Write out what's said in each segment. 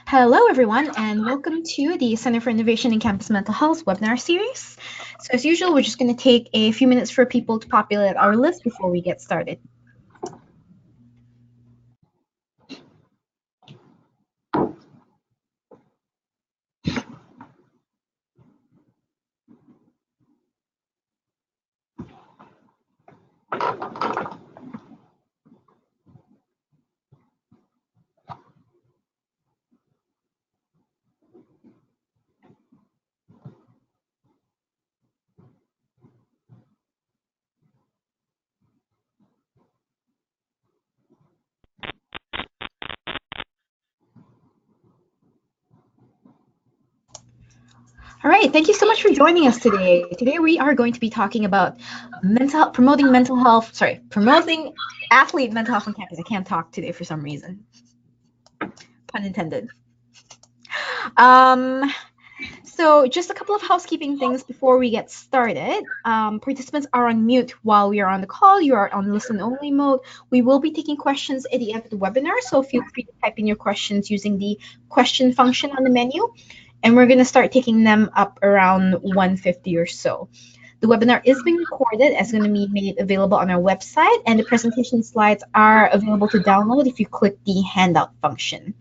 Hello, everyone, and welcome to the Center for Innovation in Campus Mental Health webinar series. So, as usual, we're just going to take a few minutes for people to populate our list before we get started. All right, thank you so much for joining us today. Today we are going to be talking about promoting athlete mental health on campus. I can't talk today for some reason. Pun intended. So just a couple of housekeeping things before we get started. Participants are on mute while we are on the call. You are on listen-only mode. We will be taking questions at the end of the webinar, so feel free to type in your questions using the question function on the menu. And we're going to start taking them up around 1:50 or so. The webinar is being recorded and is going to be made available on our website, and the presentation slides are available to download if you click the handout function.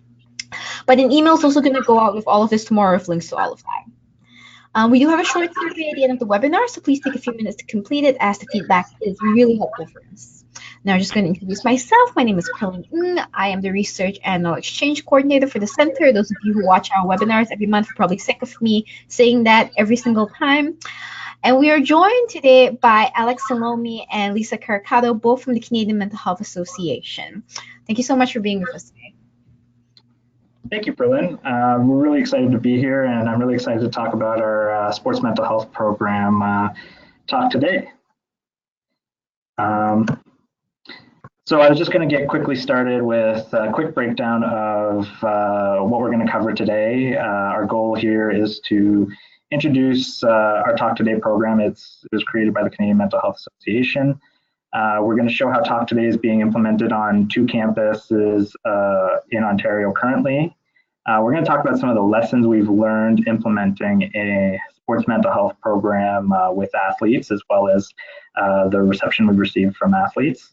But an email is also going to go out with all of this tomorrow with links to all of that. We do have a short survey at the end of the webinar, so please take a few minutes to complete it as the feedback is really helpful for us. Now I'm just going to introduce myself. My name is Carlin Ng. I am the Research and Knowledge Exchange Coordinator for the Center. Those of you who watch our webinars every month are probably sick of me saying that every single time. And we are joined today by Alex Salome and Lisa Caracado, both from the Canadian Mental Health Association. Thank you so much for being with us today. Thank you, Berlin. We're really excited to be here, and I'm really excited to talk about our sports mental health program talk today. So I was just going to get quickly started with a quick breakdown of what we're going to cover today. Our goal here is to introduce our Talk Today program. It was created by the Canadian Mental Health Association. We're going to show how Talk Today is being implemented on 2 campuses in Ontario currently. We're going to talk about some of the lessons we've learned implementing a sports mental health program with athletes, as well as the reception we've received from athletes.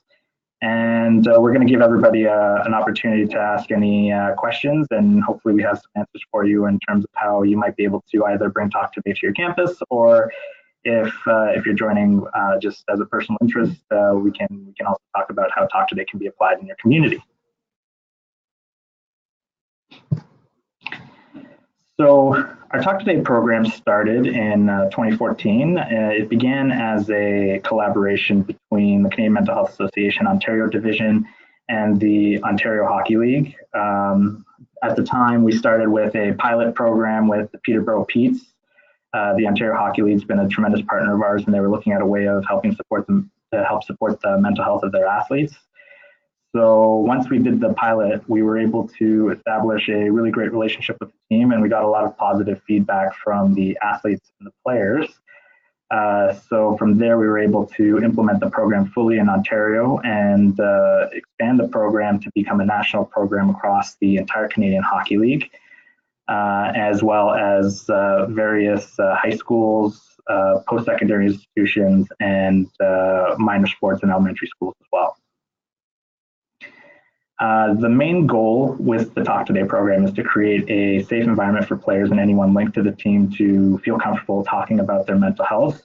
And we're going to give everybody an opportunity to ask any questions, and hopefully we have some answers for you in terms of how you might be able to either bring Talk Today to your campus, or if you're joining just as a personal interest, we can also talk about how Talk Today can be applied in your community. So our Talk Today program started in 2014. It began as a collaboration between the Canadian Mental Health Association Ontario Division and the Ontario Hockey League. At the time, we started with a pilot program with the Peterborough Petes. The Ontario Hockey League's been a tremendous partner of ours, and they were looking at a way of helping support them to help support the mental health of their athletes. So once we did the pilot, we were able to establish a really great relationship with the team, and we got a lot of positive feedback from the athletes and the players. So from there, we were able to implement the program fully in Ontario and expand the program to become a national program across the entire Canadian Hockey League, as well as various high schools, post-secondary institutions, and minor sports and elementary schools as well. The main goal with the Talk Today program is to create a safe environment for players and anyone linked to the team to feel comfortable talking about their mental health.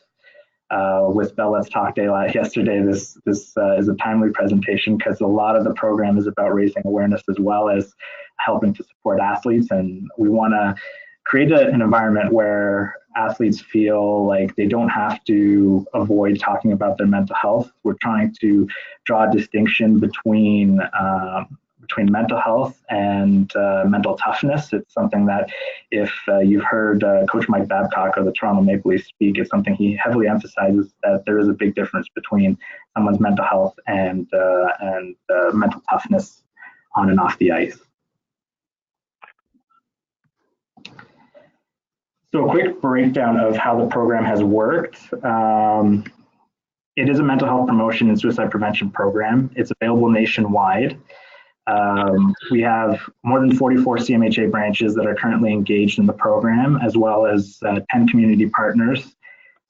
With Bell Let's Talk Day yesterday, this is a timely presentation because a lot of the program is about raising awareness as well as helping to support athletes, and we want to create an environment where athletes feel like they don't have to avoid talking about their mental health. We're trying to draw a distinction between mental health and mental toughness. It's something that if you've heard Coach Mike Babcock of the Toronto Maple Leafs speak, it's something he heavily emphasizes, that there is a big difference between someone's mental health and mental toughness on and off the ice. So a quick breakdown of how the program has worked. It is a mental health promotion and suicide prevention program. It's available nationwide. We have more than 44 CMHA branches that are currently engaged in the program, as well as 10 community partners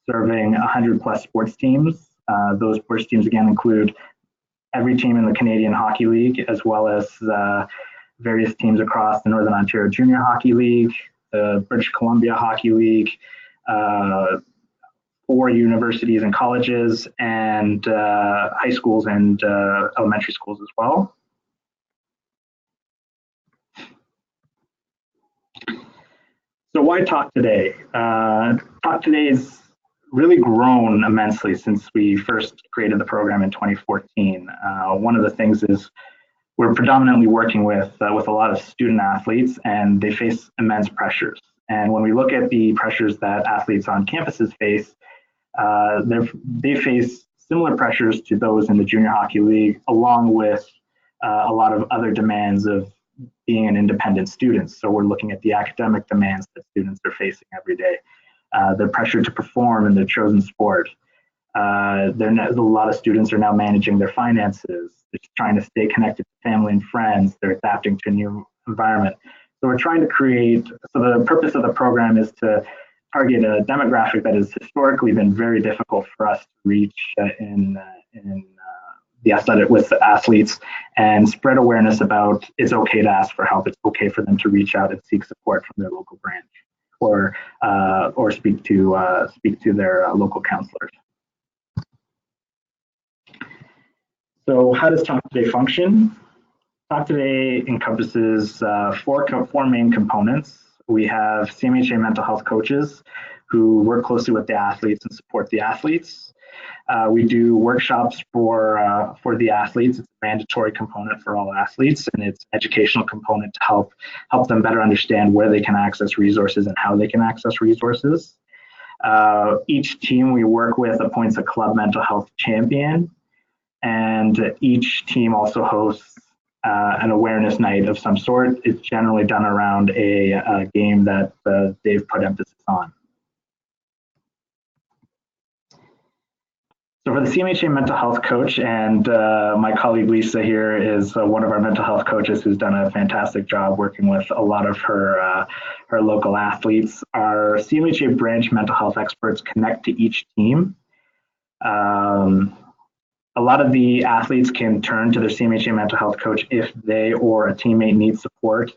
serving 100 plus sports teams. Those sports teams again include every team in the Canadian Hockey League, as well as various teams across the Northern Ontario Junior Hockey League, the British Columbia Hockey League, 4 universities and colleges, and high schools and elementary schools as well. So why talk today? Talk today has really grown immensely since we first created the program in 2014. One of the things is we're predominantly working with a lot of student athletes, and they face immense pressures. And when we look at the pressures that athletes on campuses face, they face similar pressures to those in the junior hockey league, along with a lot of other demands of being an independent student. So we're looking at the academic demands that students are facing every day, the pressure to perform in their chosen sport. A lot of students are now managing their finances. They're trying to stay connected to family and friends. They're adapting to a new environment. So we're trying to create, so the purpose of the program is to target a demographic that has historically been very difficult for us to reach the athletic with the athletes, and spread awareness about it's okay to ask for help. It's okay for them to reach out and seek support from their local branch, or speak to their local counselors. So how does Talk Today function? Talk Today encompasses four main components. We have CMHA mental health coaches who work closely with the athletes and support the athletes. We do workshops for the athletes. It's a mandatory component for all athletes, and it's an educational component to help them better understand where they can access resources and how they can access resources. Each team we work with appoints a club mental health champion, and each team also hosts an awareness night of some sort. It's generally done around a game that they've put emphasis on. So for the CMHA mental health coach, and my colleague Lisa here is one of our mental health coaches who's done a fantastic job working with a lot of her local athletes. Our CMHA branch mental health experts connect to each team. A lot of the athletes can turn to their CMHA mental health coach if they or a teammate needs support.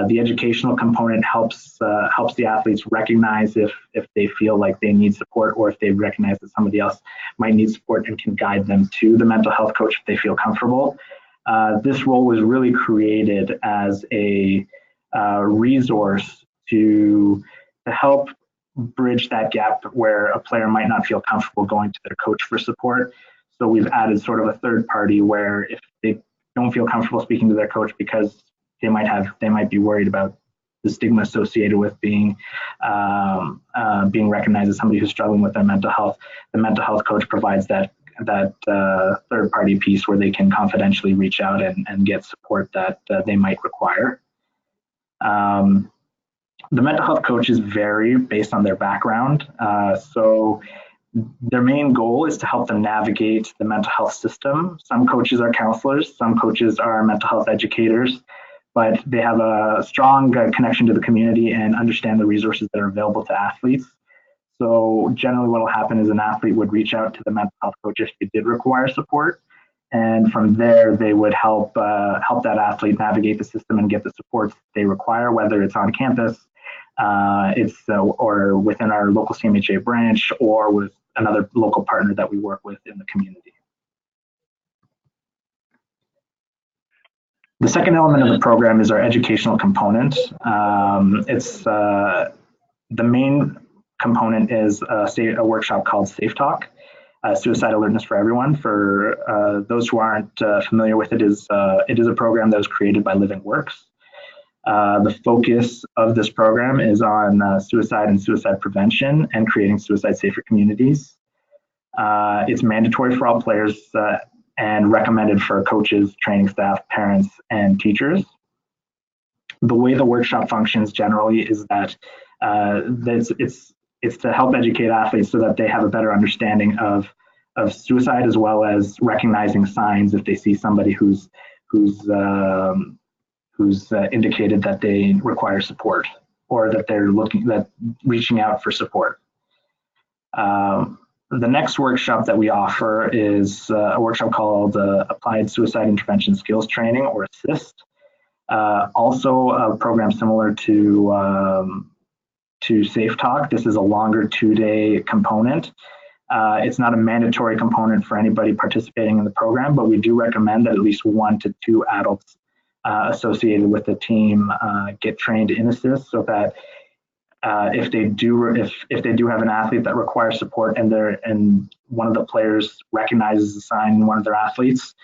The educational component helps the athletes recognize if they feel like they need support, or if they recognize that somebody else might need support, and can guide them to the mental health coach if they feel comfortable. This role was really created as a resource to help bridge that gap where a player might not feel comfortable going to their coach for support. So we've added sort of a third party where if they don't feel comfortable speaking to their coach because they might be worried about the stigma associated with being recognized as somebody who's struggling with their mental health, the mental health coach provides that third party piece where they can confidentially reach out and get support that they might require. The mental health coaches vary based on their background. So their main goal is to help them navigate the mental health system. Some coaches are counselors, some coaches are mental health educators, but they have a strong connection to the community and understand the resources that are available to athletes. So generally what will happen is an athlete would reach out to the mental health coach if they did require support. And from there, they would help that athlete navigate the system and get the support they require, whether it's on campus, or within our local CMHA branch, or with another local partner that we work with in the community. The second element of the program is our educational component. The main component is a workshop called Safe Talk, Suicide Alertness for Everyone. For those who aren't familiar with it, it is a program that was created by Living Works. The focus of this program is on suicide and suicide prevention and creating suicide-safer communities. It's mandatory for all players and recommended for coaches, training staff, parents, and teachers. The way the workshop functions generally is that it's to help educate athletes so that they have a better understanding of suicide, as well as recognizing signs if they see somebody who's who's indicated that they require support or that they're reaching out for support. The next workshop that we offer is a workshop called Applied Suicide Intervention Skills Training, or ASSIST. Also a program similar to Safe Talk. This is a longer 2-day component. It's not a mandatory component for anybody participating in the program, but we do recommend that at least 1 to 2 adults associated with the team get trained in ASSIST, so that if they do have an athlete that requires support and one of the players recognizes the sign in one of their athletes,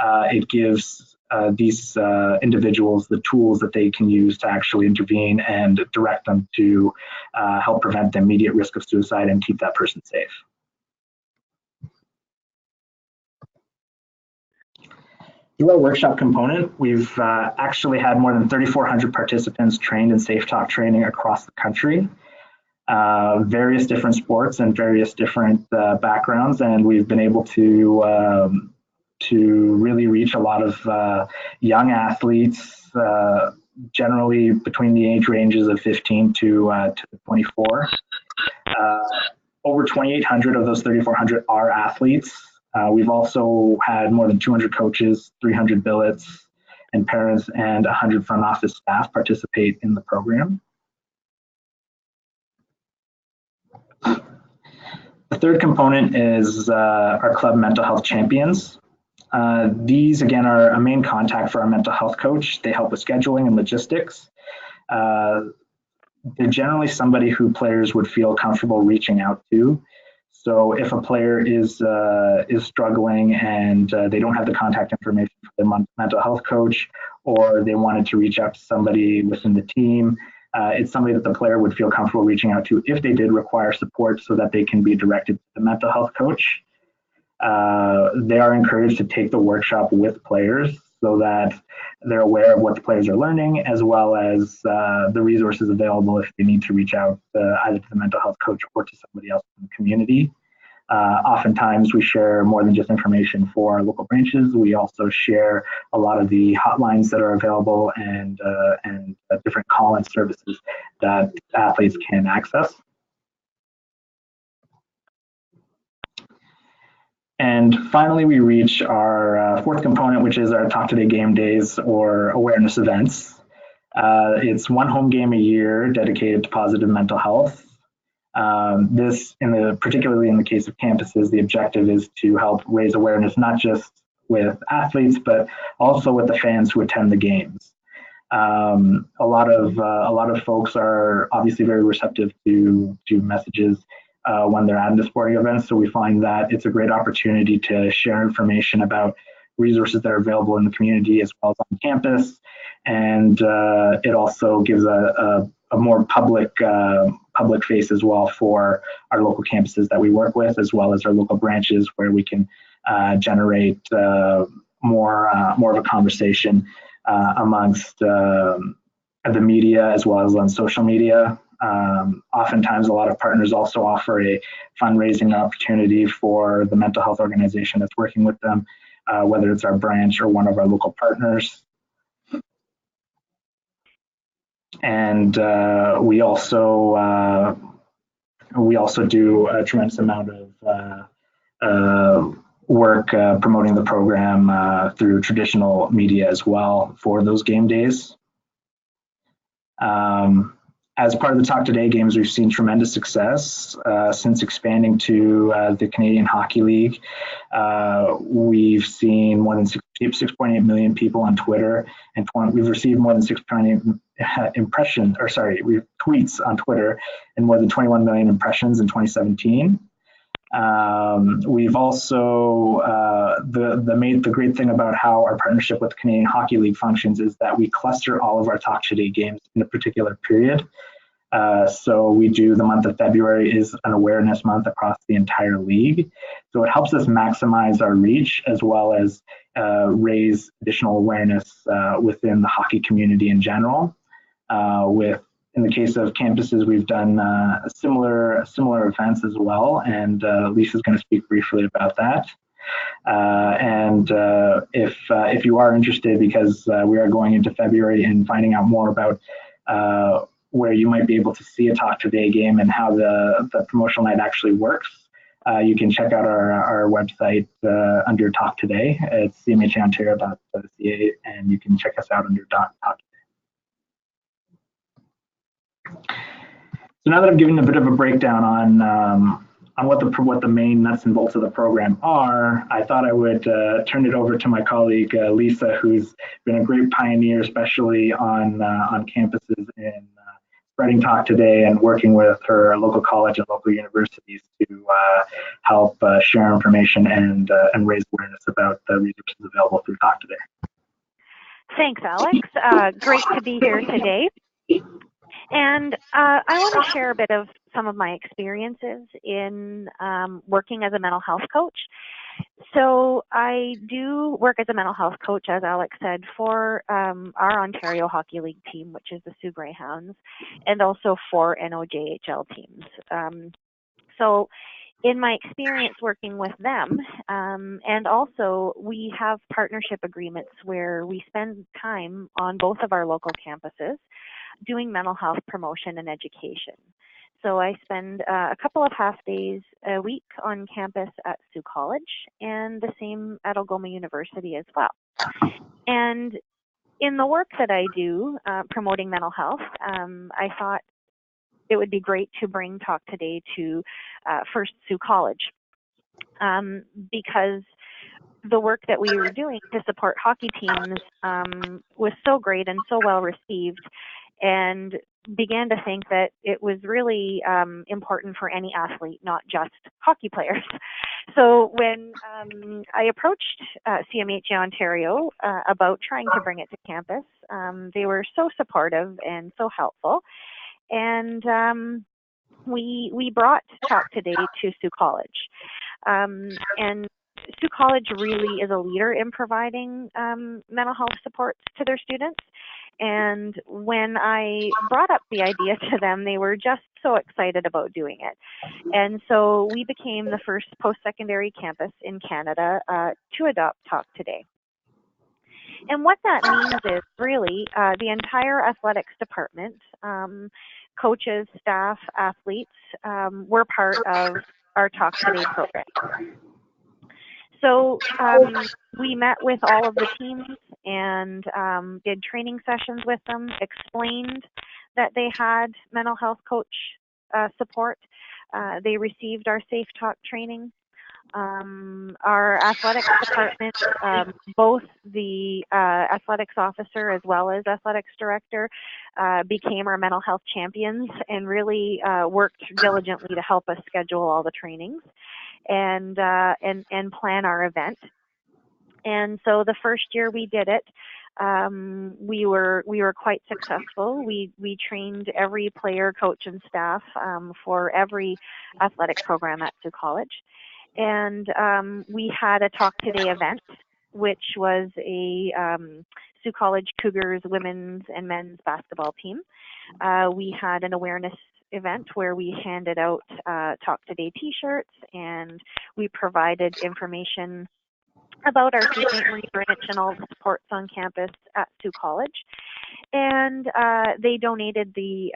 it gives these individuals the tools that they can use to actually intervene and direct them to help prevent the immediate risk of suicide and keep that person safe. Through our workshop component, we've actually had more than 3,400 participants trained in Safe Talk training across the country, various different sports and various different backgrounds, and we've been able to really reach a lot of young athletes, generally between the age ranges of 15 to 24. Over 2,800 of those 3,400 are athletes. We've also had more than 200 coaches, 300 billets and parents, and 100 front office staff participate in the program. The third component is our club mental health champions. These, again, are a main contact for our mental health coach. They help with scheduling and logistics. They're generally somebody who players would feel comfortable reaching out to. So if a player is struggling and they don't have the contact information for their mental health coach, or they wanted to reach out to somebody within the team, it's somebody that the player would feel comfortable reaching out to if they did require support, so that they can be directed to the mental health coach. They are encouraged to take the workshop with players so that they're aware of what the players are learning, as well as the resources available if they need to reach out either to the mental health coach or to somebody else in the community. Oftentimes we share more than just information for our local branches. We also share a lot of the hotlines that are available and different call-in services that athletes can access. And finally, we reach our fourth component, which is our Talk Today game days or awareness events. It's one home game a year dedicated to positive mental health. This, particularly in the case of campuses, the objective is to help raise awareness, not just with athletes, but also with the fans who attend the games. A lot of folks are obviously very receptive to messages when they're at the sporting events. So we find that it's a great opportunity to share information about resources that are available in the community as well as on campus. And it also gives a more public face as well for our local campuses that we work with, as well as our local branches, where we can generate more of a conversation amongst the media as well as on social media. Oftentimes, a lot of partners also offer a fundraising opportunity for the mental health organization that's working with them, whether it's our branch or one of our local partners. And we also do a tremendous amount of work promoting the program through traditional media as well for those game days. As part of the Talk Today games, we've seen tremendous success since expanding to the Canadian Hockey League. We've seen more than 6.8 million people on Twitter, and we've received more than 6.8 tweets on Twitter, and more than 21 million impressions in 2017. We've also the great thing about how our partnership with the Canadian Hockey League functions is that we cluster all of our Talk Today games in a particular period. So we do, the month of February is an awareness month across the entire league. So it helps us maximize our reach as well as raise additional awareness within the hockey community in general. In the case of campuses, we've done similar events as well, and Lisa's going to speak briefly about that. And if you are interested, because we are going into February and finding out more about where you might be able to see a Talk Today game and how the promotional night actually works, you can check out our website under Talk Today. It's cmhaontario.ca, and you can check us out under Talk Today. So now that I've given a bit of a breakdown on what the main nuts and bolts of the program are, I thought I would turn it over to my colleague Lisa, who's been a great pioneer, especially on campuses in spreading Talk Today and working with her local college and local universities to help share information and raise awareness about the resources available through Talk Today. Thanks, Alex. Great to be here today. And I want to share a bit of some of my experiences in working as a mental health coach. So I do work as a mental health coach, as Alex said, for our Ontario Hockey League team, which is the Sioux Greyhounds, and also for NOJHL teams. So in my experience working with them, and also we have partnership agreements where we spend time on both of our local campuses doing mental health promotion and education. So I spend a couple of half days a week on campus at Sioux College, and the same at Algoma University as well. And in the work that I do promoting mental health, I thought it would be great to bring Talk Today to first Sioux College, because the work that we were doing to support hockey teams was so great and so well received, and began to think that it was really important for any athlete, not just hockey players. So when I approached CMHA Ontario about trying to bring it to campus, they were so supportive and so helpful. And we brought Talk Today to Sioux College. And Sioux College really is a leader in providing mental health supports to their students. And when I brought up the idea to them, they were just so excited about doing it. And so we became the first post-secondary campus in Canada to adopt Talk Today. And what that means is really the entire athletics department, coaches, staff, athletes, were part of our Talk Today program. So we met with all of the teams and did training sessions with them, explained that they had mental health coach support. They received our Safe Talk training. Our athletics department, both the athletics officer as well as athletics director, became our mental health champions and really worked diligently to help us schedule all the trainings and plan our event. And so the first year we did it, we were quite successful. We trained every player, coach, and staff for every athletic program at Sioux College. And we had a Talk Today event, which was a Sioux College Cougars women's and men's basketball team. We had an awareness event where we handed out Talk Today t-shirts, and we provided information about our Sault Ste. Marie branch and all the supports on campus at Sioux College. And they donated the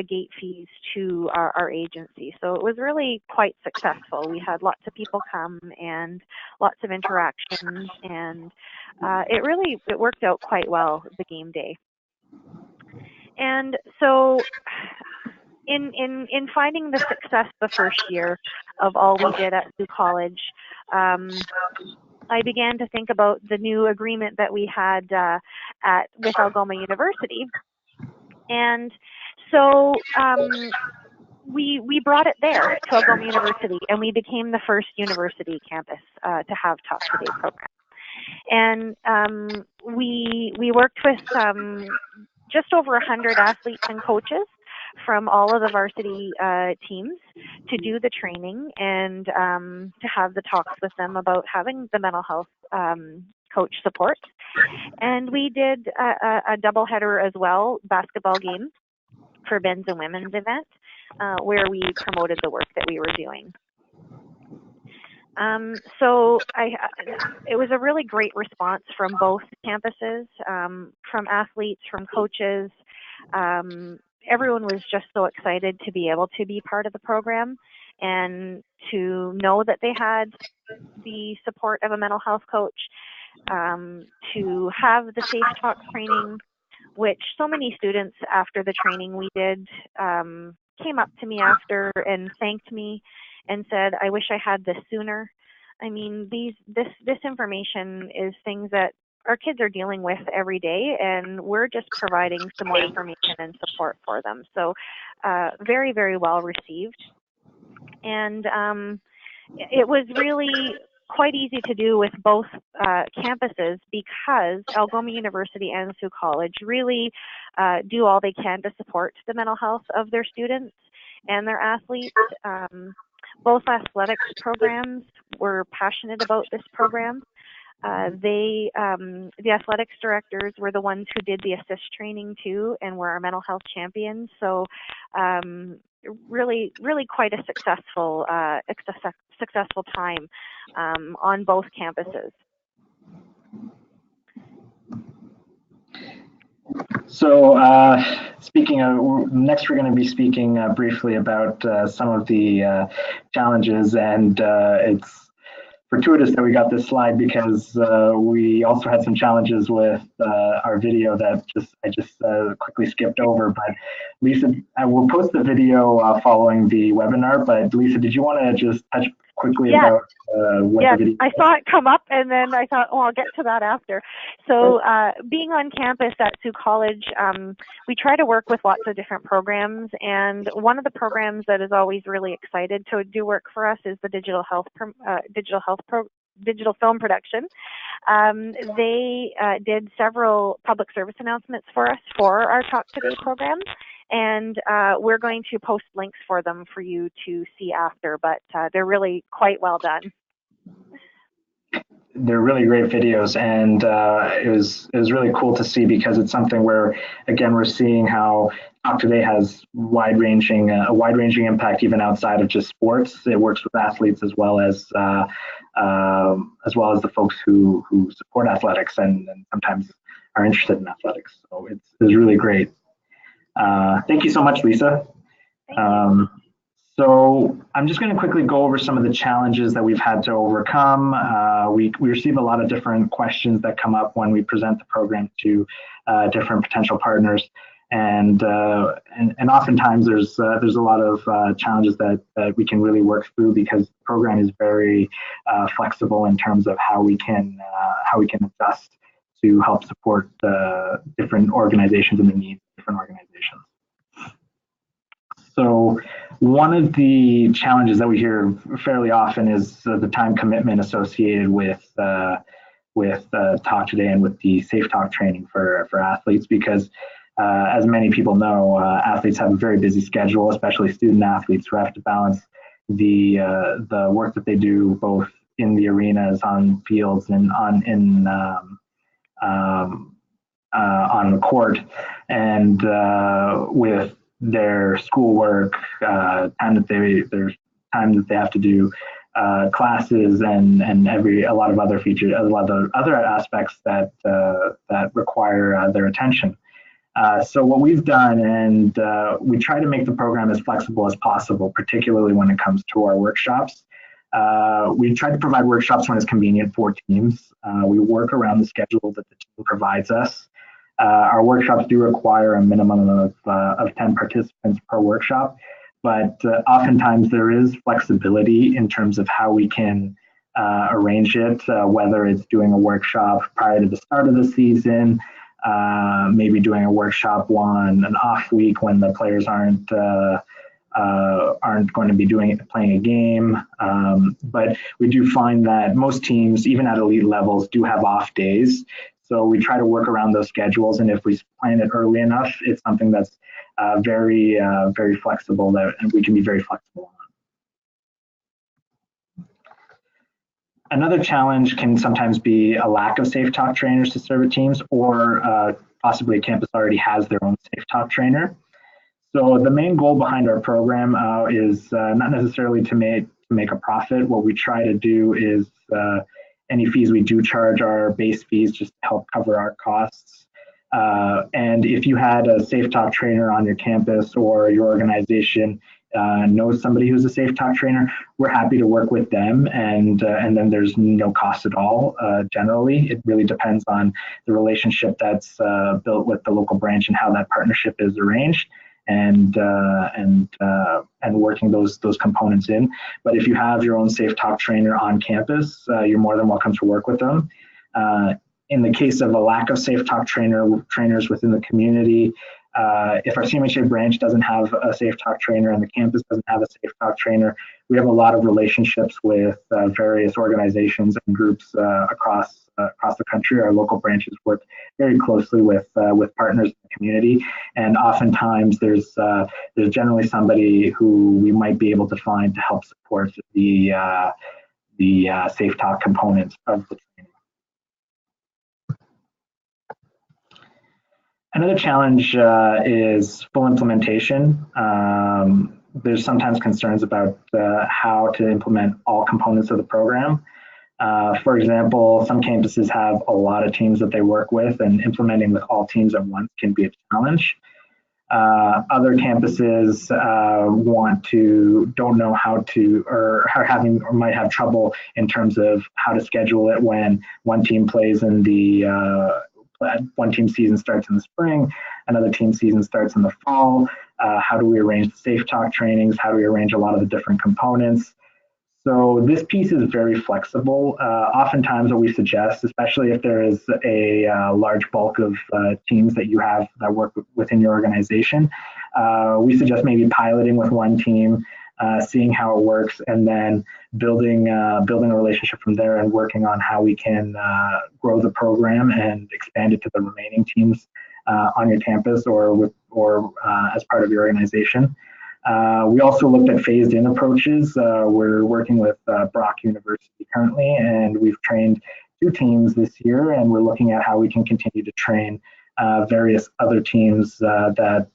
gate fees to our agency. So it was really quite successful. We had lots of people come and lots of interactions, and it worked out quite well, the game day. And so in finding the success the first year of all we did at Sioux College, I began to think about the new agreement that we had with Algoma University. And so we brought it there to Algoma University, and we became the first university campus to have Talk Today program. And we worked with just over 100 athletes and coaches from all of the varsity teams to do the training and to have the talks with them about having the mental health coach support. And we did a doubleheader as well, basketball game for men's and women's event, where we promoted the work that we were doing. So it was a really great response from both campuses, from athletes, from coaches. Everyone was just so excited to be able to be part of the program and to know that they had the support of a mental health coach, to have the Safe Talk training, which so many students after the training we did came up to me after and thanked me and said, I wish I had this sooner. I mean, this information is things that our kids are dealing with every day, and we're just providing some more information and support for them. So very, very well received. And it was really quite easy to do with both campuses because Algoma University and Sioux College really do all they can to support the mental health of their students and their athletes. Both athletics programs were passionate about this program. The athletics directors were the ones who did the assist training too, and were our mental health champions. So really quite a successful time on both campuses. So speaking of, next we're going to be speaking briefly about some of the challenges, and it's fortuitous that we got this slide because we also had some challenges with our video that I just quickly skipped over. But Lisa, I will post the video following the webinar. But Lisa, did you want to just touch quickly about what the video? I saw it come up, and then I thought, oh, I'll get to that after. So being on campus at Sioux College, we try to work with lots of different programs, and one of the programs that is always really excited to do work for us is the digital film production. They did several public service announcements for us for our Talk Today program, and we're going to post links for them for you to see after, but they're really quite well done. They're really great videos, and it was really cool to see because it's something where, again, we're seeing how Talk Today has a wide ranging impact even outside of just sports. It works with athletes as well as the folks who support athletics and sometimes are interested in athletics. So it's really great. Thank you so much, Lisa. So I'm just going to quickly go over some of the challenges that we've had to overcome. We receive a lot of different questions that come up when we present the program to different potential partners, and oftentimes there's a lot of challenges that we can really work through because the program is very flexible in terms of how we can adjust to help support different organizations and the needs of different organizations. So one of the challenges that we hear fairly often is the time commitment associated with Talk Today and with the Safe Talk training for athletes, because as many people know, athletes have a very busy schedule, especially student athletes who have to balance the work that they do both in the arenas, on fields, and on the court, and with their schoolwork, there's time that they have to do classes and a lot of other features, a lot of other aspects that require their attention. So what we've done, and we try to make the program as flexible as possible, particularly when it comes to our workshops. We try to provide workshops when it's convenient for teams. We work around the schedule that the team provides us. Our workshops do require a minimum of 10 participants per workshop, but oftentimes there is flexibility in terms of how we can arrange it, whether it's doing a workshop prior to the start of the season, maybe doing a workshop on an off week when the players aren't going to be playing a game. But we do find that most teams, even at elite levels, do have off days. So we try to work around those schedules, and if we plan it early enough, it's something that's very flexible, and we can be very flexible on. Another challenge can sometimes be a lack of Safe Talk trainers to serve at teams, or possibly a campus already has their own Safe Talk trainer. So the main goal behind our program is not necessarily to make a profit. What we try to do is any fees we do charge are base fees just to help cover our costs. And if you had a Safe Talk trainer on your campus or your organization knows somebody who's a Safe Talk trainer, we're happy to work with them, and then there's no cost at all. Generally, it really depends on the relationship that's built with the local branch and how that partnership is arranged, and working those components in. But if you have your own Safe Talk trainer on campus, you're more than welcome to work with them. In the case of a lack of Safe Talk trainers within the community, if our CMHA branch doesn't have a Safe Talk trainer and the campus doesn't have a Safe Talk trainer, we have a lot of relationships with various organizations and groups across the country. Our local branches work very closely with partners in the community, and oftentimes there's generally somebody who we might be able to find to help support the Safe Talk component of the training. Another challenge is full implementation. There's sometimes concerns about how to implement all components of the program. For example, some campuses have a lot of teams that they work with, and implementing with all teams at once can be a challenge. Other campuses don't know how to, or might have trouble in terms of how to schedule it when one team plays in the one team season starts in the spring, another team season starts in the fall. How do we arrange the Safe Talk trainings? How do we arrange a lot of the different components? So this piece is very flexible. Oftentimes what we suggest, especially if there is a large bulk of teams that you have that work within your organization, we suggest maybe piloting with one team, seeing how it works, and then building a relationship from there and working on how we can grow the program and expand it to the remaining teams on your campus or as part of your organization. We also looked at phased-in approaches. We're working with Brock University currently, and we've trained 2 teams this year, and we're looking at how we can continue to train various other teams that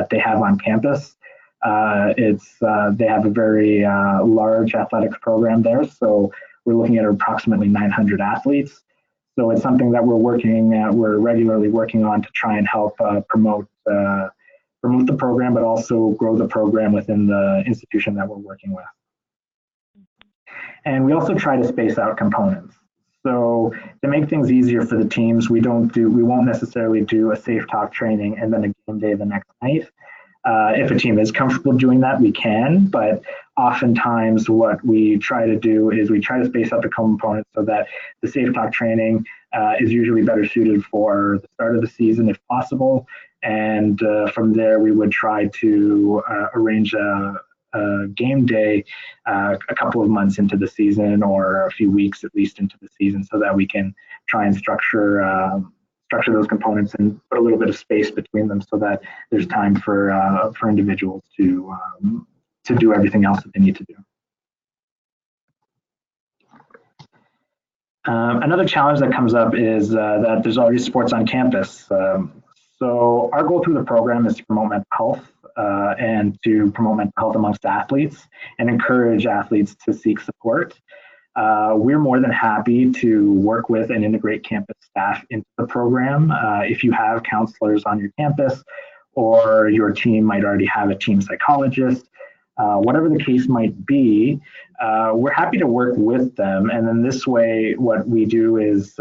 they have on campus. They have a very large athletics program there, so we're looking at approximately 900 athletes. So it's something that we're regularly working on to try and help promote the program, but also grow the program within the institution that we're working with. And we also try to space out components. So to make things easier for the teams, we won't necessarily do a Safe Talk training and then a game day the next night. If a team is comfortable doing that, we can, but oftentimes what we try to do is we try to space out the components so that the Safe Talk training is usually better suited for the start of the season if possible. And from there, we would try to arrange a game day a couple of months into the season, or a few weeks at least into the season, so that we can try and structure those components and put a little bit of space between them so that there's time for individuals to do everything else that they need to do. Another challenge that comes up is that there's already sports on campus. So our goal through the program is to promote mental health and to promote mental health amongst athletes and encourage athletes to seek support. We're more than happy to work with and integrate campus staff into the program. If you have counselors on your campus, or your team might already have a team psychologist, whatever the case might be, we're happy to work with them. And then this way, what we do is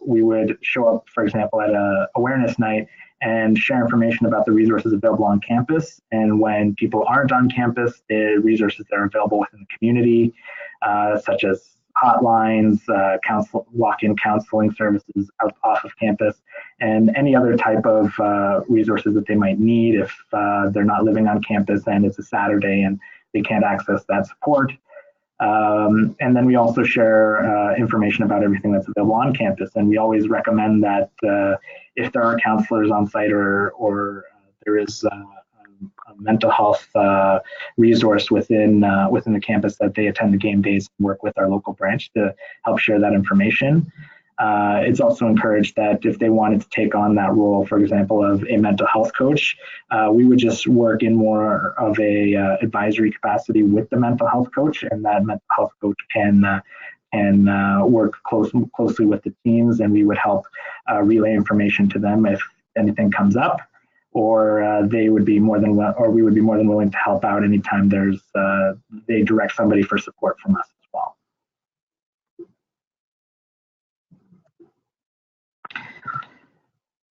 we would show up, for example, at an awareness night and share information about the resources available on campus. And when people aren't on campus, the resources that are available within the community, such as hotlines, walk-in counseling services off of campus, and any other type of resources that they might need if they're not living on campus and it's a Saturday and they can't access that support. And then we also share information about everything that's available on campus. And we always recommend that if there are counselors on site or there is a mental health resource within the campus, that they attend the game days and work with our local branch to help share that information. It's also encouraged that if they wanted to take on that role, for example, of a mental health coach, we would just work in more of a advisory capacity with the mental health coach, and that mental health coach can work closely with the teams, and we would help relay information to them if anything comes up, or they would be more than or we would be more than willing to help out anytime they direct somebody for support from us as well.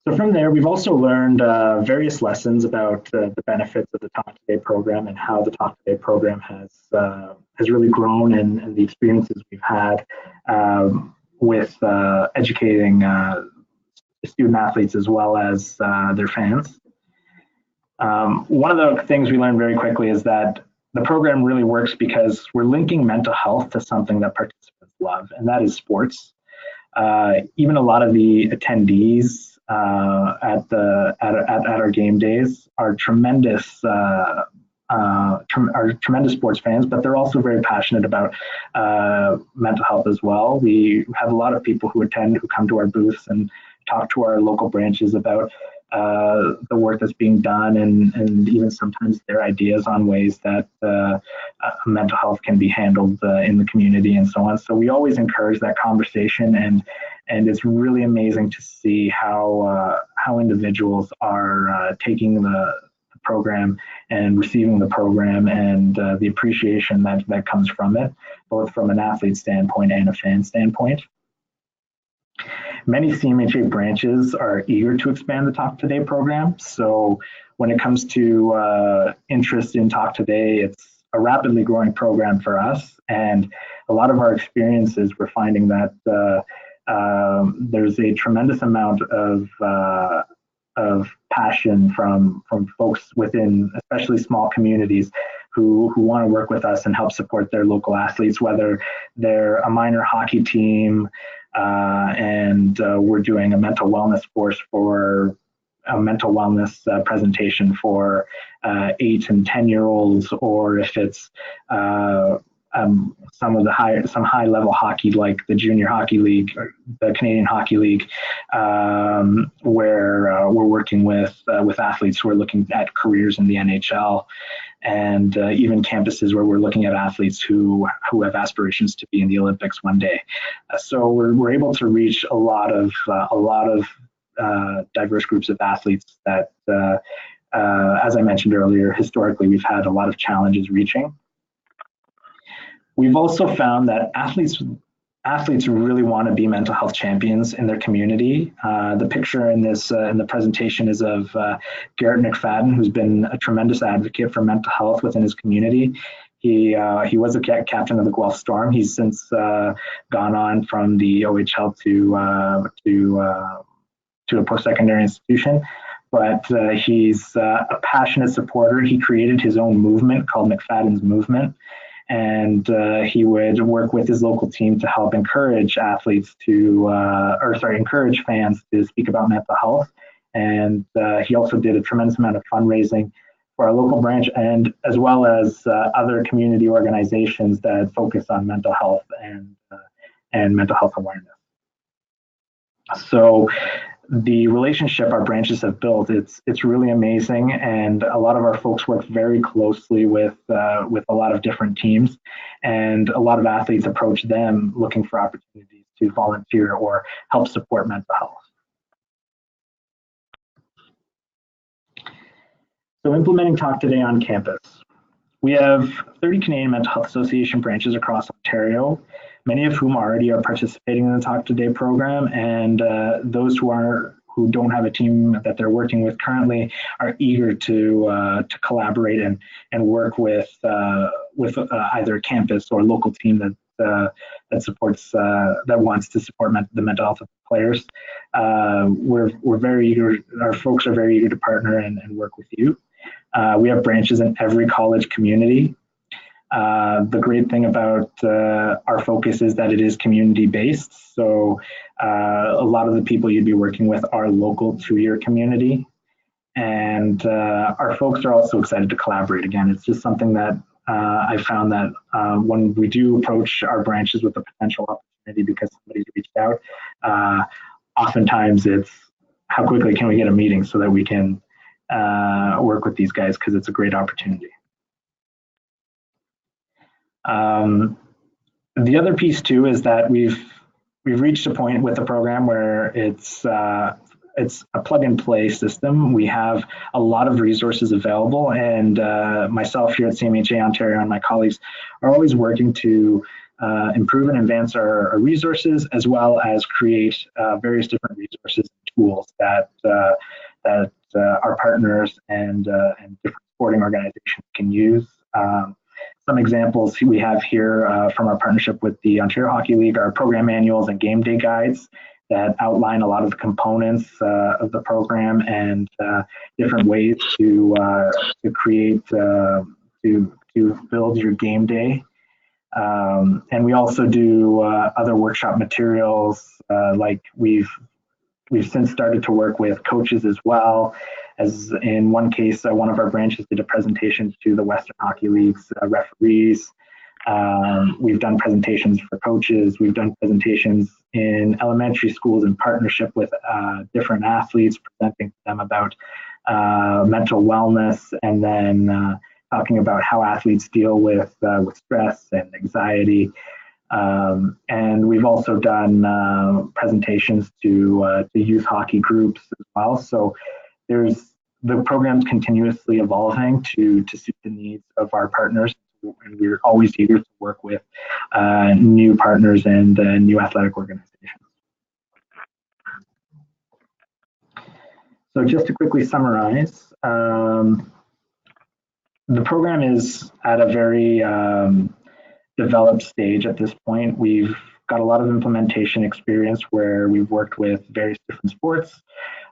So from there, we've also learned various lessons about the benefits of the Talk Today program and how the Talk Today program has really grown, and the experiences we've had with educating student athletes as well as their fans. One of the things we learned very quickly is that the program really works because we're linking mental health to something that participants love, and that is sports. Even a lot of the attendees at our game days are tremendous sports fans, but they're also very passionate about mental health as well. We have a lot of people who come to our booths and talk to our local branches about the work that's being done, and even sometimes their ideas on ways that mental health can be handled in the community and so on. So we always encourage that conversation, and it's really amazing to see how individuals are taking the program and receiving the program, and the appreciation that comes from it, both from an athlete standpoint and a fan standpoint. Many CMHA branches are eager to expand the Talk Today program. So when it comes to interest in Talk Today, it's a rapidly growing program for us. And a lot of our experiences, we're finding that there's a tremendous amount of passion from folks within, especially small communities, who want to work with us and help support their local athletes, whether they're a minor hockey team, and we're doing a mental wellness course for a mental wellness presentation for 8 and 10-year-olds, or if it's some high level hockey like the Junior Hockey League, or the Canadian Hockey League, where we're working with athletes who are looking at careers in the NHL, and even campuses where we're looking at athletes who have aspirations to be in the Olympics one day. So we're able to reach a lot of diverse groups of athletes that, as I mentioned earlier, historically we've had a lot of challenges reaching. We've also found that athletes really want to be mental health champions in their community. The picture in the presentation is of Garrett McFadden, who's been a tremendous advocate for mental health within his community. He was a captain of the Guelph Storm. He's since gone on from the OHL to a post-secondary institution, but he's a passionate supporter. He created his own movement called McFadden's Movement, and he would work with his local team to help encourage athletes encourage fans to speak about mental health. And he also did a tremendous amount of fundraising for our local branch, and as well as other community organizations that focus on mental health and mental health awareness. So the relationship our branches have built, it's really amazing, and a lot of our folks work very closely with a lot of different teams, and a lot of athletes approach them looking for opportunities to volunteer or help support mental health. So implementing Talk Today on campus. We have 30 Canadian Mental Health Association branches across Ontario, many of whom already are participating in the Talk Today program, and those who don't have a team that they're working with currently are eager to collaborate and work with either a campus or a local team that supports that wants to support the mental health of players. We're very eager. Our folks are very eager to partner and work with you. We have branches in every college community. The great thing about our focus is that it is community-based. So a lot of the people you'd be working with are local to your community. And our folks are also excited to collaborate. Again, it's just something that I found that when we do approach our branches with a potential opportunity because somebody's reached out. Oftentimes it's how quickly can we get a meeting so that we can work with these guys, because it's a great opportunity. The other piece too is that we've reached a point with the program where it's a plug and play system. We have a lot of resources available, and myself here at CMHA Ontario and my colleagues are always working to improve and advance our resources, as well as create various different resources and tools that our partners and different sporting organizations can use. Some examples we have here from our partnership with the Ontario Hockey League are program manuals and game day guides that outline a lot of the components of the program and different ways to create to build your game day. And we also do other workshop materials, like we've since started to work with coaches as well. As in one case, one of our branches did a presentation to the Western Hockey League's referees. We've done presentations for coaches. We've done presentations in elementary schools in partnership with different athletes, presenting to them about mental wellness, and then talking about how athletes deal with stress and anxiety. And we've also done presentations to youth hockey groups as well. So the program's continuously evolving to suit the needs of our partners, and we're always eager to work with new partners and new athletic organizations. So just to quickly summarize, the program is at a very developed stage at this point. We've got a lot of implementation experience where we've worked with various different sports.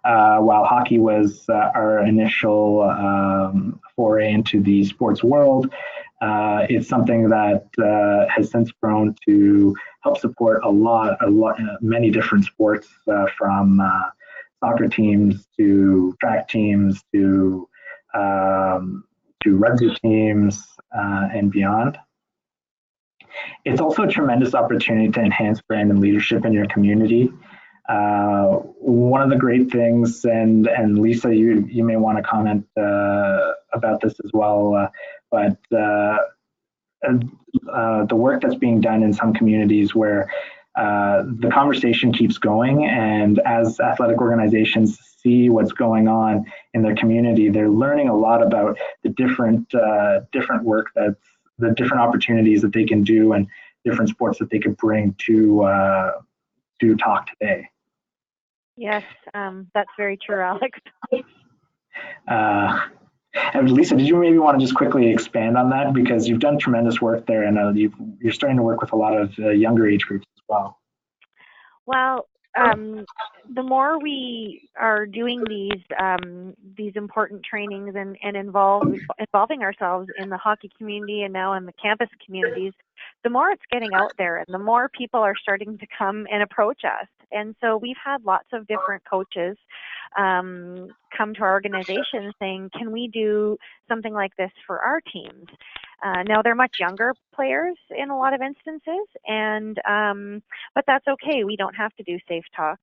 While hockey was our initial foray into the sports world, it's something that has since grown to help support many different sports, from soccer teams to track teams to rugby teams and beyond. It's also a tremendous opportunity to enhance brand and leadership in your community. One of the great things, and Lisa, you may want to comment about this as well, but the work that's being done in some communities where the conversation keeps going, and as athletic organizations see what's going on in their community, they're learning a lot about the different work the different opportunities that they can do and different sports that they could bring to talk today. Yes, that's very true, Alex. And Lisa, did you maybe want to just quickly expand on that, because you've done tremendous work there, and you're starting to work with a lot of younger age groups as well. Well, the more we are doing these important trainings and involving ourselves in the hockey community and now in the campus communities, the more it's getting out there and the more people are starting to come and approach us. And so we've had lots of different coaches come to our organization saying, can we do something like this for our teams? Now they're much younger players in a lot of instances, and but that's okay. We don't have to do Safe Talk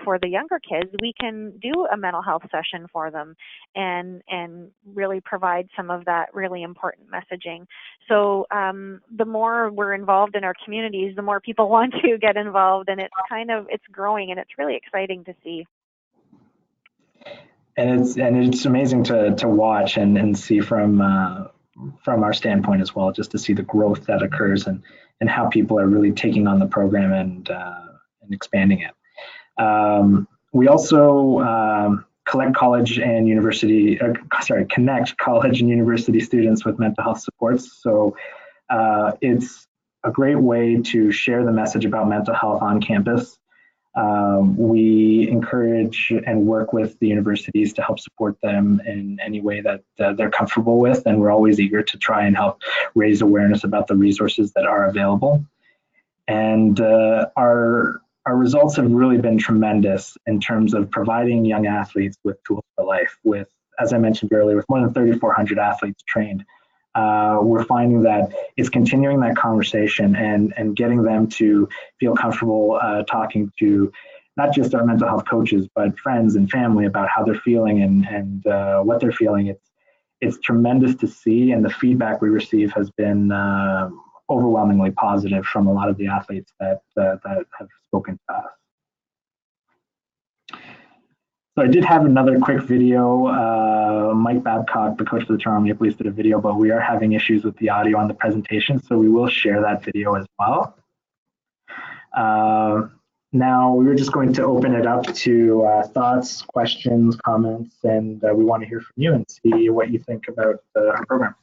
for the younger kids. We can do a mental health session for them and really provide some of that really important messaging. So the more we're involved in our communities, the more people want to get involved, and it's growing, and it's really exciting to see. And it's amazing to watch and see from our standpoint as well, just to see the growth that occurs and how people are really taking on the program and expanding it. We also connect college and university students with mental health supports. So it's a great way to share the message about mental health on campus. We encourage and work with the universities to help support them in any way that they're comfortable with, and we're always eager to try and help raise awareness about the resources that are available. And our results have really been tremendous in terms of providing young athletes with tools for life. With, as I mentioned earlier, with more than 3,400 athletes trained, we're finding that it's continuing that conversation and getting them to feel comfortable talking to not just our mental health coaches, but friends and family about how they're feeling and what they're feeling. It's tremendous to see, and the feedback we receive has been overwhelmingly positive from a lot of the athletes that have spoken to us. So I did have another quick video. Mike Babcock, the coach of the Toronto Maple Leafs, did a video, but we are having issues with the audio on the presentation, so we will share that video as well. Now we're just going to open it up to thoughts, questions, comments, and we want to hear from you and see what you think about our program.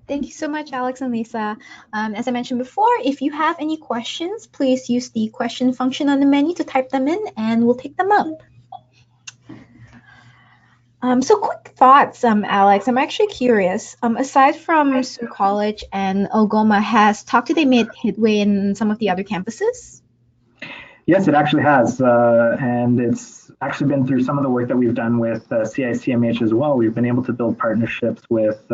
Thank you so much, Alex and Lisa. As I mentioned before, if you have any questions, please use the question function on the menu to type them in, and we'll take them up. So quick thoughts, Alex. I'm actually curious. Aside from Sioux College and Algoma, has Talk Today made headway in some of the other campuses? Yes, it actually has, and it's actually been through some of the work that we've done with CICMH as well. We've been able to build partnerships with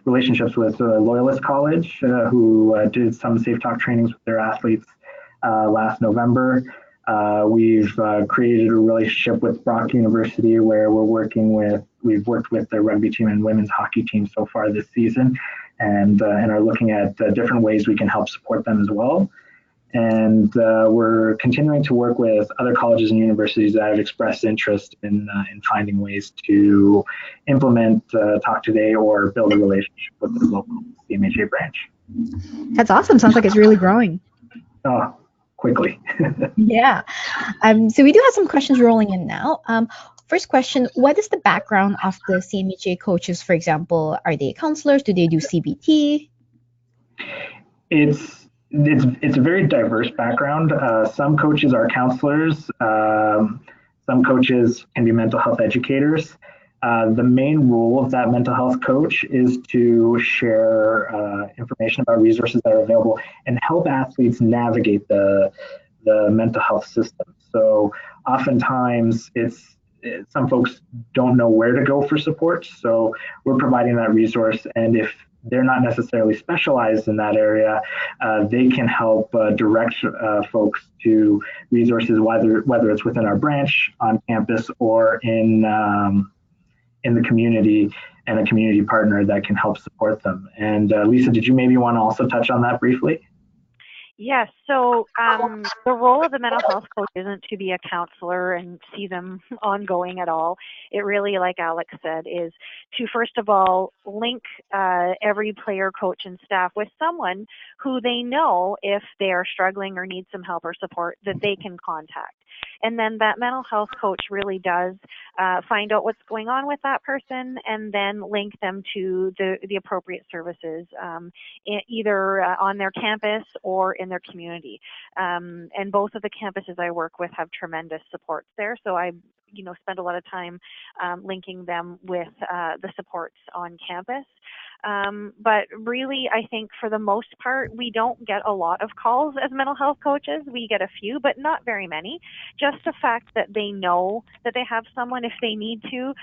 relationships with Loyalist College, who did some Safe Talk trainings with their athletes last November. We've created a relationship with Brock University where we've worked with their rugby team and women's hockey team so far this season, and are looking at different ways we can help support them as well. And we're continuing to work with other colleges and universities that have expressed interest in finding ways to implement Talk Today or build a relationship with the local CMHA branch. That's awesome. Sounds like it's really growing. Oh, quickly. Yeah. So we do have some questions rolling in now. First question, what is the background of the CMHA coaches, for example? Are they counselors? Do they do CBT? It's a very diverse background. Some coaches are counselors. Some coaches can be mental health educators. The main role of that mental health coach is to share information about resources that are available and help athletes navigate the mental health system. So oftentimes some folks don't know where to go for support. So we're providing that resource, and if they're not necessarily specialized in that area, they can help direct folks to resources, whether it's within our branch, on campus, or in the community, and a community partner that can help support them. And Lisa, did you maybe want to also touch on that briefly? Yes, so the role of the mental health coach isn't to be a counselor and see them ongoing at all. It really, like Alex said, is to first of all link every player, coach, and staff with someone who they know if they are struggling or need some help or support that they can contact. And then that mental health coach really does find out what's going on with that person and then link them to the appropriate services, either on their campus or in their community. And both of the campuses I work with have tremendous supports there. So I spend a lot of time linking them with the supports on campus. But really, I think for the most part, we don't get a lot of calls as mental health coaches. We get a few, but not very many. Just the fact that they know that they have someone if they need to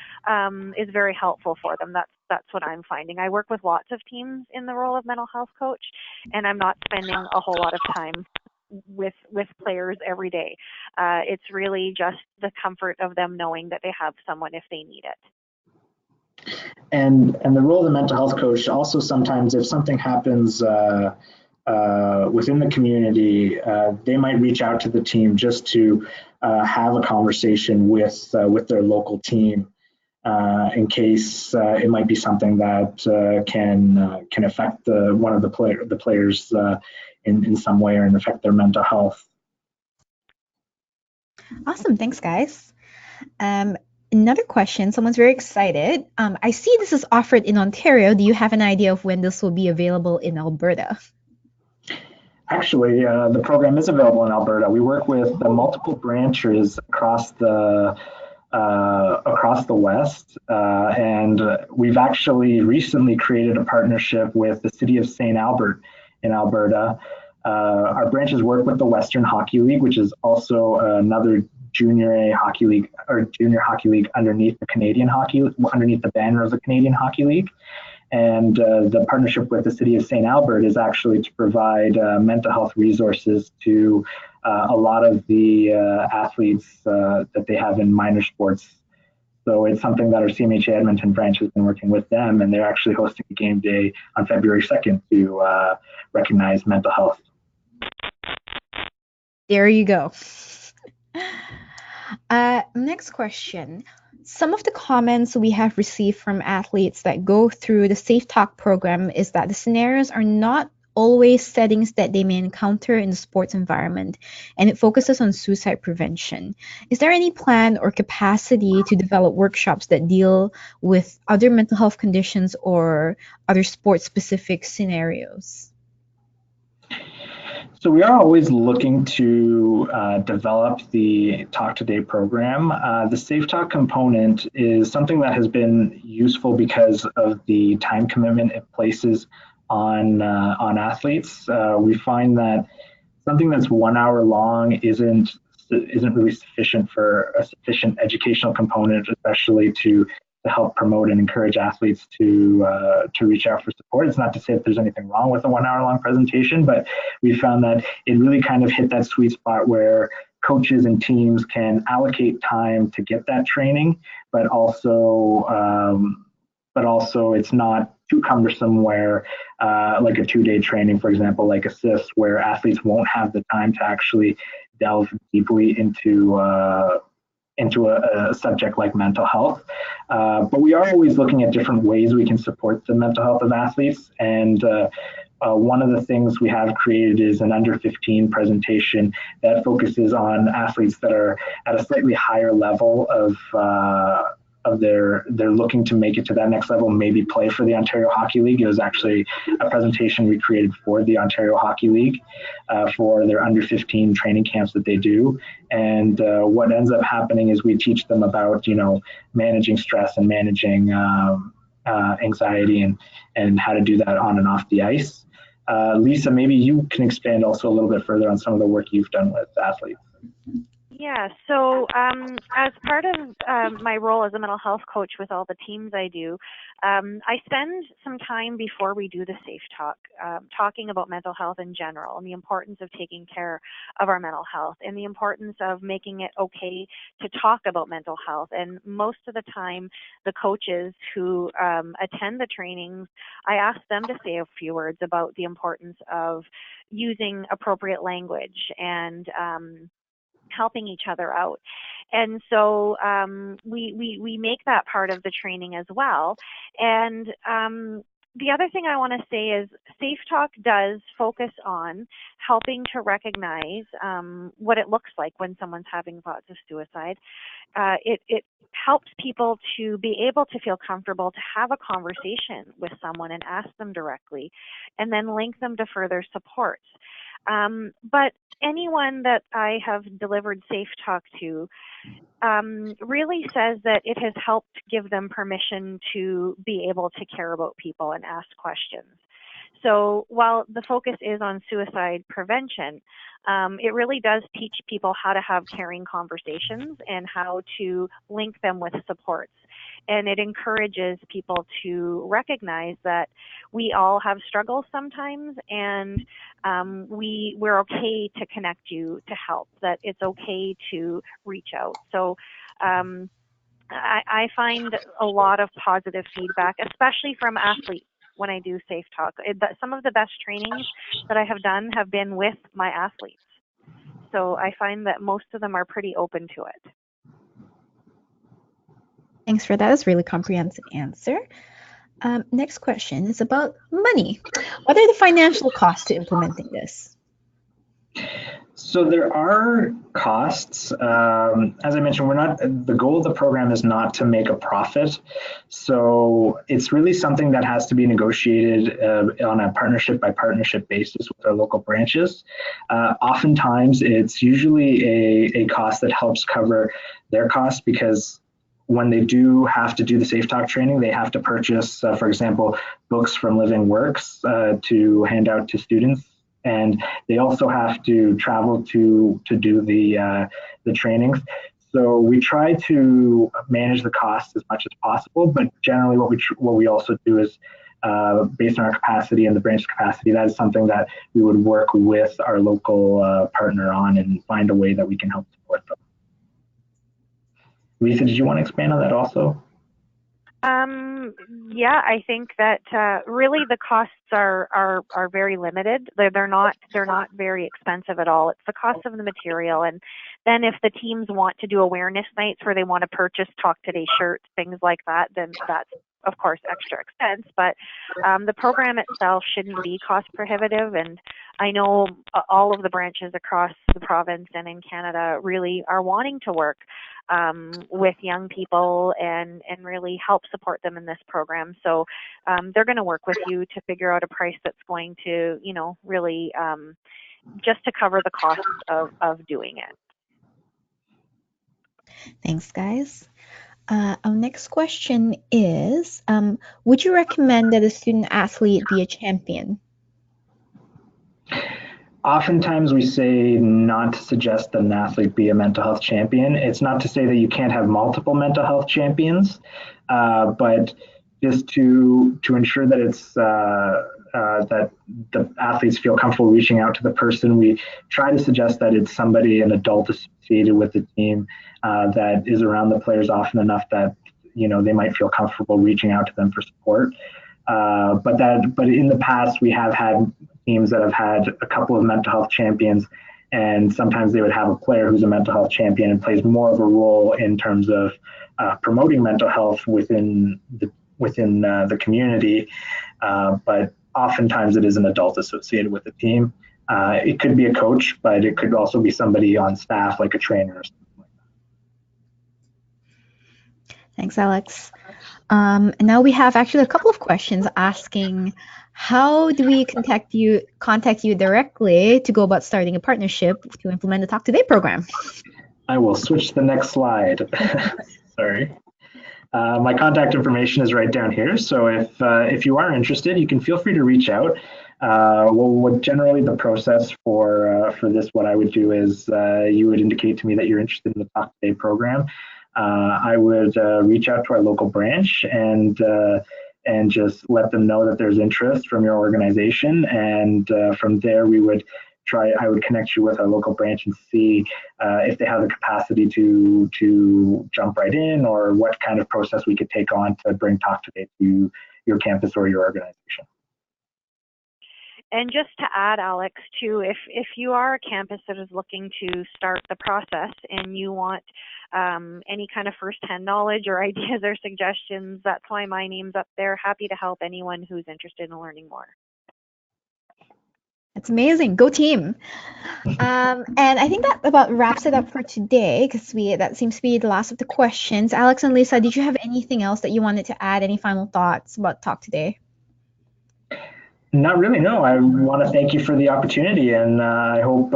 is very helpful for them. That's what I'm finding. I work with lots of teams in the role of mental health coach, and I'm not spending a whole lot of time with players every day. It's really just the comfort of them knowing that they have someone if they need it. And the role of the mental health coach also, sometimes if something happens within the community, they might reach out to the team just to have a conversation with their local team in case it might be something that can affect one of the players in some way, or affect their mental health. Awesome, thanks guys. Another question, someone's very excited. I see this is offered in Ontario. Do you have an idea of when this will be available in Alberta? Actually, the program is available in Alberta. We work with multiple branches across the West, and we've actually recently created a partnership with the City of St. Albert in Alberta. Our branches work with the Western Hockey League, which is also another junior A hockey league, or junior hockey league underneath the banner of the Canadian Hockey League. And the partnership with the City of St. Albert is actually to provide mental health resources to a lot of the athletes that they have in minor sports. So it's something that our CMHA Edmonton branch has been working with them, and they're actually hosting a game day on February 2nd to recognize mental health. There you go. Next question. Some of the comments we have received from athletes that go through the Safe Talk program is that the scenarios are not always settings that they may encounter in the sports environment, and it focuses on suicide prevention. Is there any plan or capacity to develop workshops that deal with other mental health conditions or other sports-specific scenarios? So we are always looking to develop the Talk Today program. The Safe Talk component is something that has been useful because of the time commitment it places on athletes. We find that something that's 1 hour long isn't really sufficient for a sufficient educational component, especially to help promote and encourage athletes to reach out for support. It's not to say that there's anything wrong with a 1 hour long presentation, but we found that it really kind of hit that sweet spot where coaches and teams can allocate time to get that training, but also it's not too cumbersome where like a 2-day training, for example, like assist, where athletes won't have the time to actually delve deeply into a subject like mental health. But we are always looking at different ways we can support the mental health of athletes. And one of the things we have created is an under 15 presentation that focuses on athletes that are at a slightly higher level of they're looking to make it to that next level, maybe play for the Ontario Hockey League. It was actually a presentation we created for the Ontario Hockey League for their under 15 training camps that they do. And what ends up happening is we teach them about, managing stress and managing anxiety and how to do that on and off the ice. Lisa, maybe you can expand also a little bit further on some of the work you've done with athletes. Yeah, so as part of my role as a mental health coach with all the teams I do, I spend some time before we do the Safe Talk talking about mental health in general and the importance of taking care of our mental health and the importance of making it okay to talk about mental health. And most of the time, the coaches who attend the trainings, I ask them to say a few words about the importance of using appropriate language and helping each other out. And so we make that part of the training as well. And the other thing I want to say is Safe Talk does focus on helping to recognize what it looks like when someone's having thoughts of suicide. It helps people to be able to feel comfortable to have a conversation with someone and ask them directly and then link them to further supports. But anyone that I have delivered Safe Talk to really says that it has helped give them permission to be able to care about people and ask questions. So while the focus is on suicide prevention, it really does teach people how to have caring conversations and how to link them with supports. And it encourages people to recognize that we all have struggles sometimes, and we're okay to connect you to help, that it's okay to reach out. So I find a lot of positive feedback, especially from athletes when I do Safe Talk. Some of the best trainings that I have done have been with my athletes. So I find that most of them are pretty open to it. Thanks for that. That's a really comprehensive answer. Next question is about money. What are the financial costs to implementing this? So there are costs. As I mentioned, the goal of the program is not to make a profit. So it's really something that has to be negotiated on a partnership by partnership basis with our local branches. Oftentimes it's usually a cost that helps cover their costs, because when they do have to do the Safe Talk training, they have to purchase, for example, books from Living Works to hand out to students. And they also have to travel to do the trainings. So we try to manage the costs as much as possible, but generally what we also do is based on our capacity and the branch capacity, that is something that we would work with our local partner on and find a way that we can help support them. Lisa, did you want to expand on that also? Yeah, I think that really the costs are very limited. They're not very expensive at all. It's the cost of the material, and then if the teams want to do awareness nights where they want to purchase Talk Today shirts, things like that, then that's of course extra expense. But the program itself shouldn't be cost prohibitive, and I know all of the branches across the province and in Canada really are wanting to work with young people and really help support them in this program. So they're going to work with you to figure out a price that's going to, really just to cover the cost of doing it. Thanks, guys. Our next question is, would you recommend that a student athlete be a champion? Oftentimes we say not to suggest that an athlete be a mental health champion. It's not to say that you can't have multiple mental health champions, but just to ensure that it's that the athletes feel comfortable reaching out to the person, we try to suggest that it's somebody, an adult associated with the team, that is around the players often enough that they might feel comfortable reaching out to them for support. But in the past we have had teams that have had a couple of mental health champions, and sometimes they would have a player who's a mental health champion and plays more of a role in terms of promoting mental health within the community. But oftentimes it is an adult associated with the team. It could be a coach, but it could also be somebody on staff, like a trainer or something like that. Thanks, Alex. And now we have actually a couple of questions asking, how do we contact you directly to go about starting a partnership to implement the Talk Today program? I will switch to the next slide. Sorry. My contact information is right down here. So if you are interested, you can feel free to reach out. Generally the process for this, what I would do is you would indicate to me that you're interested in the Talk Today program. I would reach out to our local branch and just let them know that there's interest from your organization, and from there I would connect you with our local branch and see if they have the capacity to jump right in, or what kind of process we could take on to bring Talk Today to your campus or your organization. And just to add, Alex, too, if you are a campus that is looking to start the process and you want any kind of first-hand knowledge or ideas or suggestions, that's why my name's up there. Happy to help anyone who's interested in learning more. That's amazing. Go team. And I think that about wraps it up for today, because that seems to be the last of the questions. Alex and Lisa, did you have anything else that you wanted to add? Any final thoughts about Talk Today? Not really, no. I want to thank you for the opportunity, and I hope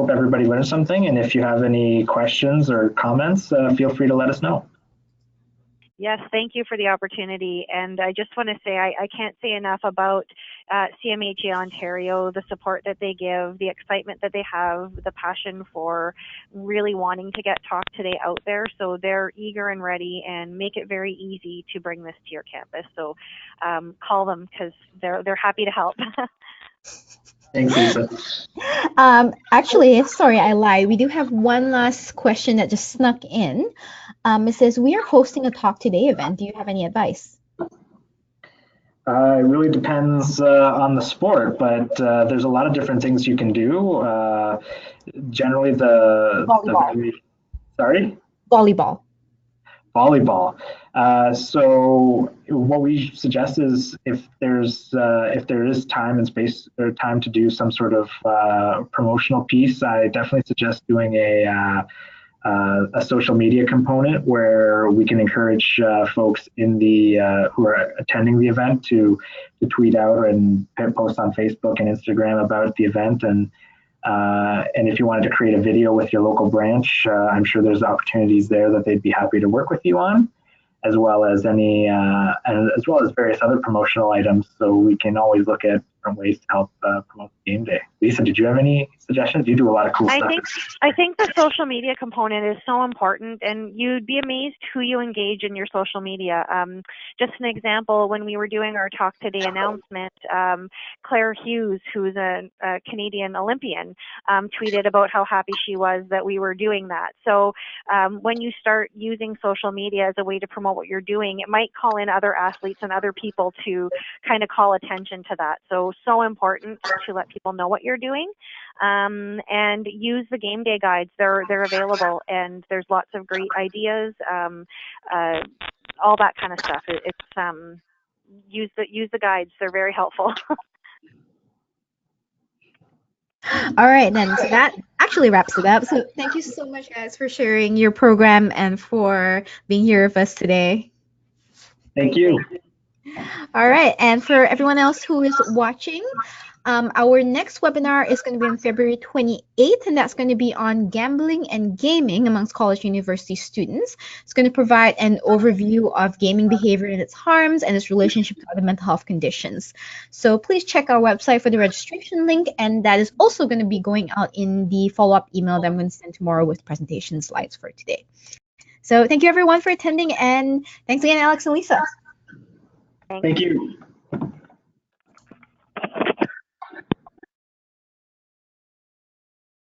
everybody learned something. And if you have any questions or comments, feel free to let us know. Yes, thank you for the opportunity. And I just want to say I can't say enough about CMHA Ontario, the support that they give, the excitement that they have, the passion for really wanting to get Talk Today out there. So they're eager and ready and make it very easy to bring this to your campus. So call them, because they're happy to help. Thanks, Lisa. Actually, sorry, I lied. We do have one last question that just snuck in. It says, we are hosting a Talk Today event. Do you have any advice? It really depends on the sport, but there's a lot of different things you can do. Generally, Volleyball. Sorry? Volleyball. Volleyball. So what we suggest is if there is time and space or time to do some sort of promotional piece, I definitely suggest doing a social media component where we can encourage folks in the who are attending the event to tweet out and post on Facebook and Instagram about the event. And if you wanted to create a video with your local branch, I'm sure there's opportunities there that they'd be happy to work with you on, as well as various other promotional items. So we can always look at different ways to help promote game day. Lisa, did you have any suggestions? You do a lot of cool stuff. I think the social media component is so important, and you'd be amazed who you engage in your social media. Just an example, when we were doing our Talk Today announcement, Claire Hughes, who's a Canadian Olympian, tweeted about how happy she was that we were doing that. So when you start using social media as a way to promote what you're doing, it might call in other athletes and other people to kind of call attention to that. So important to let people know what you're doing. And use the game day guides. They're available, and there's lots of great ideas, all that kind of stuff. It's use the guides. They're very helpful. All right, then. So that actually wraps it up. So thank you so much, guys, for sharing your program and for being here with us today. Thank you. All right, and for everyone else who is watching, our next webinar is going to be on February 28th, and that's going to be on gambling and gaming amongst college and university students. It's going to provide an overview of gaming behavior and its harms and its relationship to other mental health conditions. So please check our website for the registration link, and that is also going to be going out in the follow-up email that I'm going to send tomorrow with presentation slides for today. So thank you everyone for attending, and thanks again, Alex and Lisa. Thank you.